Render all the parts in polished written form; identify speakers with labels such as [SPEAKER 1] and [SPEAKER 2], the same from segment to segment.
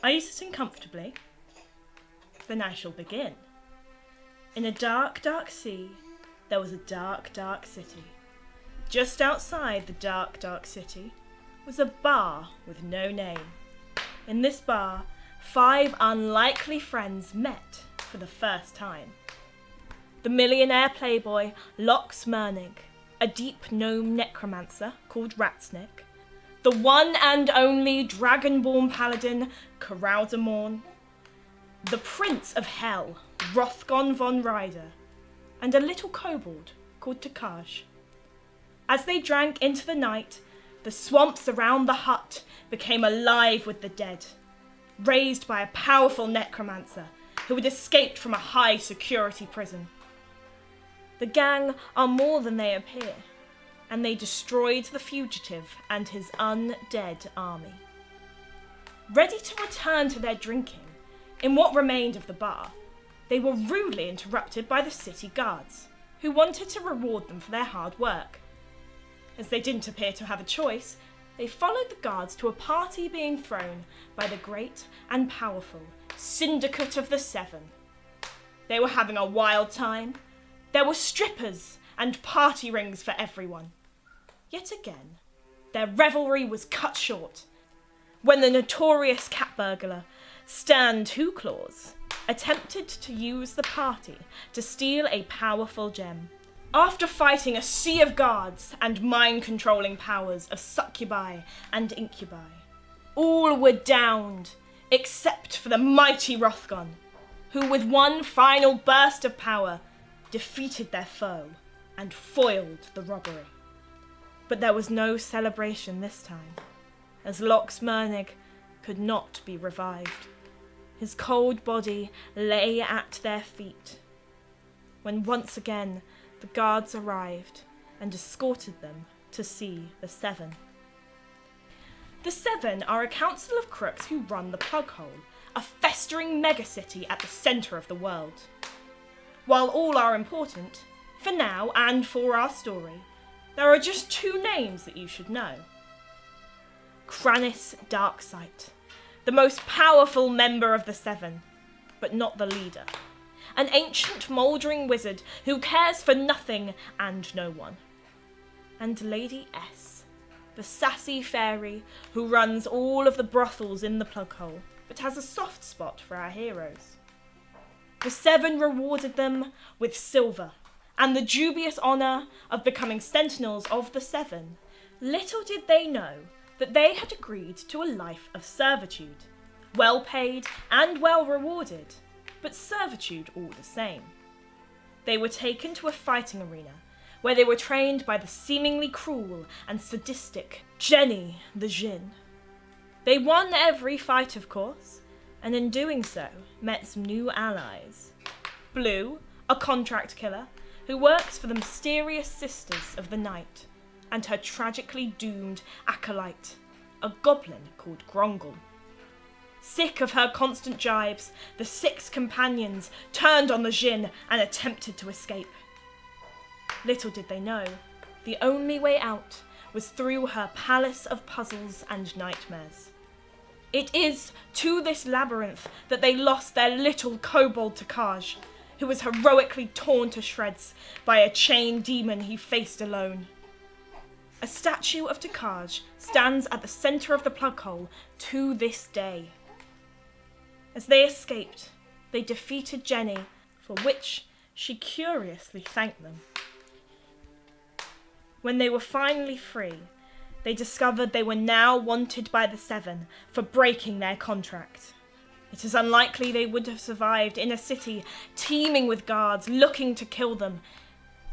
[SPEAKER 1] Are you sitting comfortably? Then I shall begin. In a dark, dark sea, there was a dark, dark city. Just outside the dark, dark city was a bar with no name. In this bar, 5 unlikely friends met for the first time. The millionaire playboy Loch Smernig, a deep gnome necromancer called Ratsnick, the one and only dragonborn paladin Caroudamorn, the prince of hell Rothgon von Ryder, and a little kobold called Takaj. As they drank into the night, the swamps around the hut became alive with the dead, raised by a powerful necromancer who had escaped from a high-security prison. The gang are more than they appear, and they destroyed the fugitive and his undead army. Ready to return to their drinking, in what remained of the bar, they were rudely interrupted by the city guards, who wanted to reward them for their hard work. As they didn't appear to have a choice, they followed the guards to a party being thrown by the great and powerful Syndicate of the Seven. They were having a wild time. There were strippers and party rings for everyone. Yet again, their revelry was cut short when the notorious cat burglar Stan Two Claws attempted to use the party to steal a powerful gem. After fighting a sea of guards and mind-controlling powers of succubi and incubi, all were downed except for the mighty Rothgon, who with one final burst of power defeated their foe and foiled the robbery. But there was no celebration this time, as Loch Smernig could not be revived. His cold body lay at their feet, when once again the guards arrived and escorted them to see the Seven. The Seven are a council of crooks who run the Plughole, a festering megacity at the centre of the world. While all are important, for now and for our story, there are just 2 names that you should know. Crannis Darksight, the most powerful member of the Seven, but not the leader. An ancient mouldering wizard who cares for nothing and no one. And Lady S, the sassy fairy who runs all of the brothels in the Plughole, but has a soft spot for our heroes. The Seven rewarded them with silver and the dubious honour of becoming sentinels of the Seven. Little did they know that they had agreed to a life of servitude, well paid and well rewarded, but servitude all the same. They were taken to a fighting arena where they were trained by the seemingly cruel and sadistic Jenny the Djinn. They won every fight, of course, and in doing so met some new allies. Blue, a contract killer who works for the mysterious Sisters of the Night, and her tragically doomed acolyte, a goblin called Grongle. Sick of her constant jibes, the 6 companions turned on the Djinn and attempted to escape. Little did they know, the only way out was through her palace of puzzles and nightmares. It is to this labyrinth that they lost their little kobold Takaj, who was heroically torn to shreds by a chained demon he faced alone. A statue of Takaj stands at the centre of the Plughole to this day. As they escaped, they defeated Jenny, for which she curiously thanked them. When they were finally free, they discovered they were now wanted by the Seven for breaking their contract. It is unlikely they would have survived in a city teeming with guards looking to kill them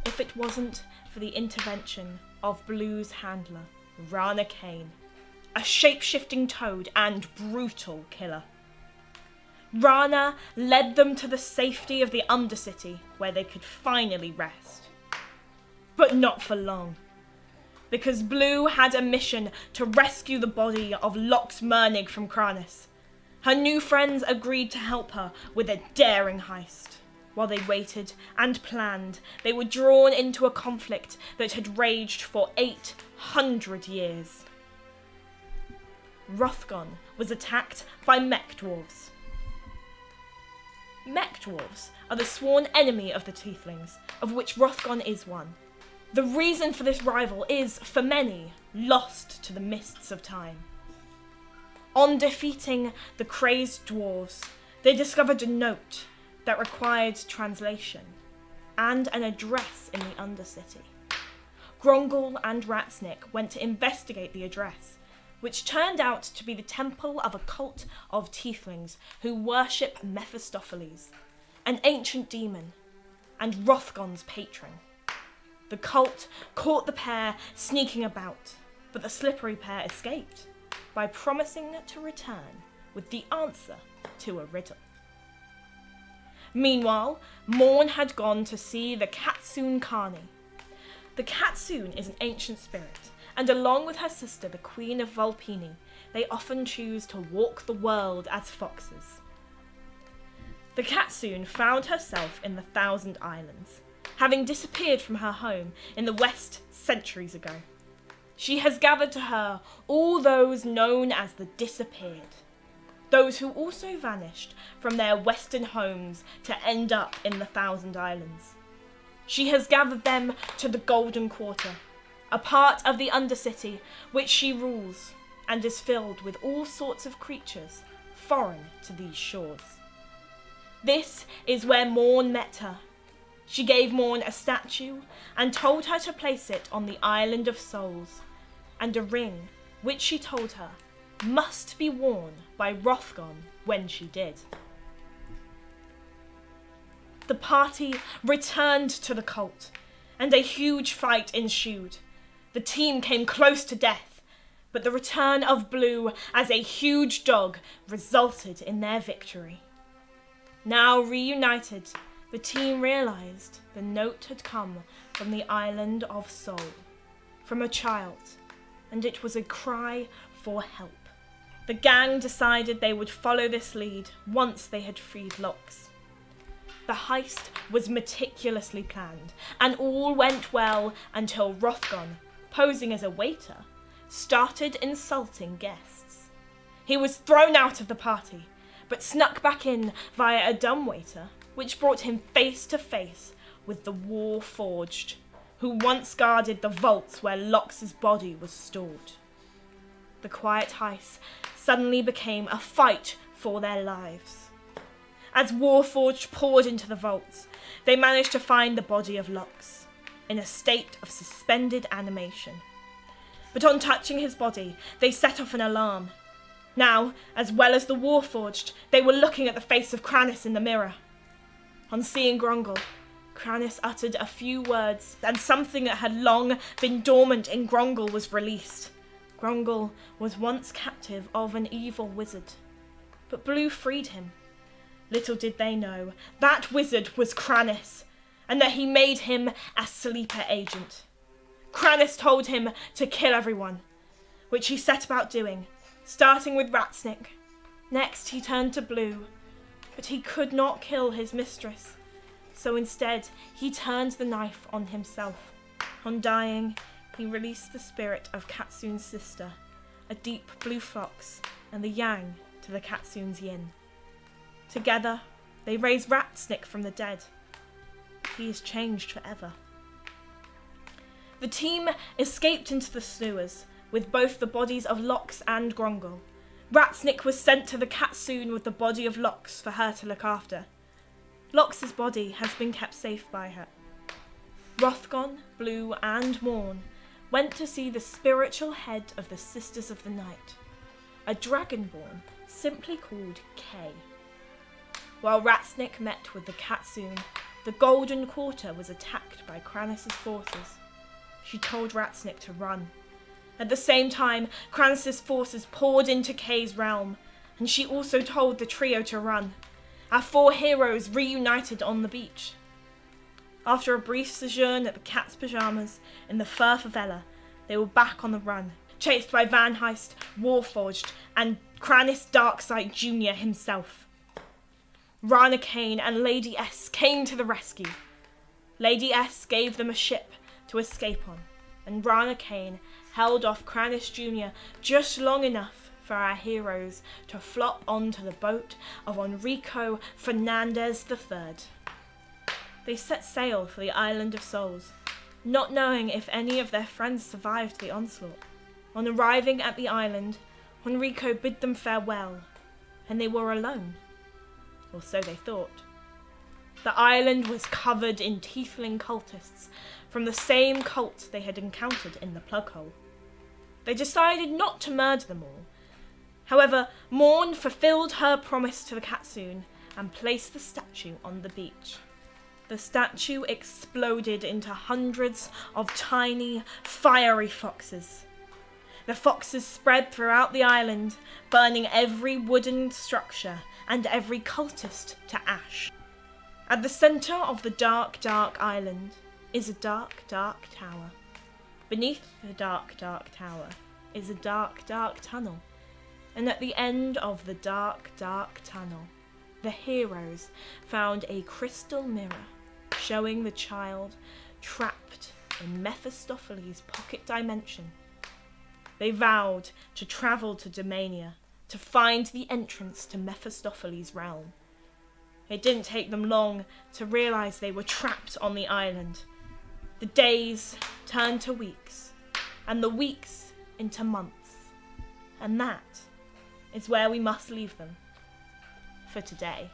[SPEAKER 1] if it wasn't for the intervention of Blue's handler, Rana Kane, a shape-shifting toad and brutal killer. Rana led them to the safety of the Undercity, where they could finally rest. But not for long, because Blue had a mission to rescue the body of Loch Smernig from Crannis. Her new friends agreed to help her with a daring heist. While they waited and planned, they were drawn into a conflict that had raged for 800 years. Hrothgar was attacked by mech dwarves. Mech dwarves are the sworn enemy of the tieflings, of which Hrothgar is one. The reason for this rival is, for many, lost to the mists of time. On defeating the crazed dwarves, they discovered a note that required translation and an address in the Undercity. Grongol and Ratsnick went to investigate the address, which turned out to be the temple of a cult of tieflings who worship Mephistopheles, an ancient demon, and Hrothgar's patron. The cult caught the pair sneaking about, but the slippery pair escaped by promising to return with the answer to a riddle. Meanwhile, Morn had gone to see the Catsoon Carney. The Catsoon is an ancient spirit, and along with her sister, the Queen of Vulpini, they often choose to walk the world as foxes. The Catsoon found herself in the Thousand Islands, having disappeared from her home in the West centuries ago. She has gathered to her all those known as the Disappeared, those who also vanished from their western homes to end up in the Thousand Islands. She has gathered them to the Golden Quarter, a part of the Undercity which she rules, and is filled with all sorts of creatures foreign to these shores. This is where Morn met her. She gave Morn a statue and told her to place it on the Island of Souls, and a ring which she told her must be worn by Hrothgar when she did. The party returned to the cult, and a huge fight ensued. The team came close to death, but the return of Blue as a huge dog resulted in their victory. Now reunited, the team realised the note had come from the Island of Soul, from a child, and it was a cry for help. The gang decided they would follow this lead once they had freed Locks. The heist was meticulously planned, and all went well until Hrothgar, posing as a waiter, started insulting guests. He was thrown out of the party, but snuck back in via a dumbwaiter, which brought him face to face with the Warforged, who once guarded the vaults where Locke's body was stored. The quiet heist suddenly became a fight for their lives. As Warforged poured into the vaults, they managed to find the body of Locks, in a state of suspended animation. But on touching his body, they set off an alarm. Now, as well as the Warforged, they were looking at the face of Crannis in the mirror. On seeing Grongol, Crannis uttered a few words, and something that had long been dormant in Grongol was released. Grongol was once captive of an evil wizard, but Blue freed him. Little did they know, that wizard was Crannis, and that he made him a sleeper agent. Crannis told him to kill everyone, which he set about doing, starting with Ratsnick. Next he turned to Blue, but he could not kill his mistress, so instead he turned the knife on himself. On dying, he released the spirit of Catsoon's sister, a deep blue fox, and the yang to the Catsoon's yin. Together, they raised Ratsnick from the dead. He is changed forever. The team escaped into the sewers, with both the bodies of Locks and Grongol. Ratsnick was sent to the Catsoon with the body of Locks for her to look after. Locks' body has been kept safe by her. Hrothgar, Blue, and Morn went to see the spiritual head of the Sisters of the Night, a dragonborn simply called Kay. While Ratsnick met with the Catsoon, the Golden Quarter was attacked by Crannis' forces. She told Ratsnick to run. At the same time, Crannis' forces poured into Kay's realm, and she also told the trio to run. Our four heroes reunited on the beach. After a brief sojourn at the Cat's Pyjamas in the Firth of Ella, they were back on the run, chased by Van Heist, Warforged, and Crannis Darksight Jr. himself. Rana Kane and Lady S came to the rescue. Lady S gave them a ship to escape on, and Rana Kane held off Crannis Jr. just long enough for our heroes to flop onto the boat of Enrico Fernandez III. They set sail for the Island of Souls, not knowing if any of their friends survived the onslaught. On arriving at the island, Enrico bid them farewell, and they were alone. Or so they thought. The island was covered in tiefling cultists from the same cult they had encountered in the plug hole. They decided not to murder them all. However, Morn fulfilled her promise to the Katsoon and placed the statue on the beach. The statue exploded into hundreds of tiny, fiery foxes. The foxes spread throughout the island, burning every wooden structure and every cultist to ash. At the centre of the dark, dark island is a dark, dark tower. Beneath the dark, dark tower is a dark, dark tunnel. And at the end of the dark, dark tunnel, the heroes found a crystal mirror showing the child trapped in Mephistopheles' pocket dimension. They vowed to travel to Domania to find the entrance to Mephistopheles' realm. It didn't take them long to realise they were trapped on the island. The days turned to weeks, and the weeks into months. And that is where we must leave them for today.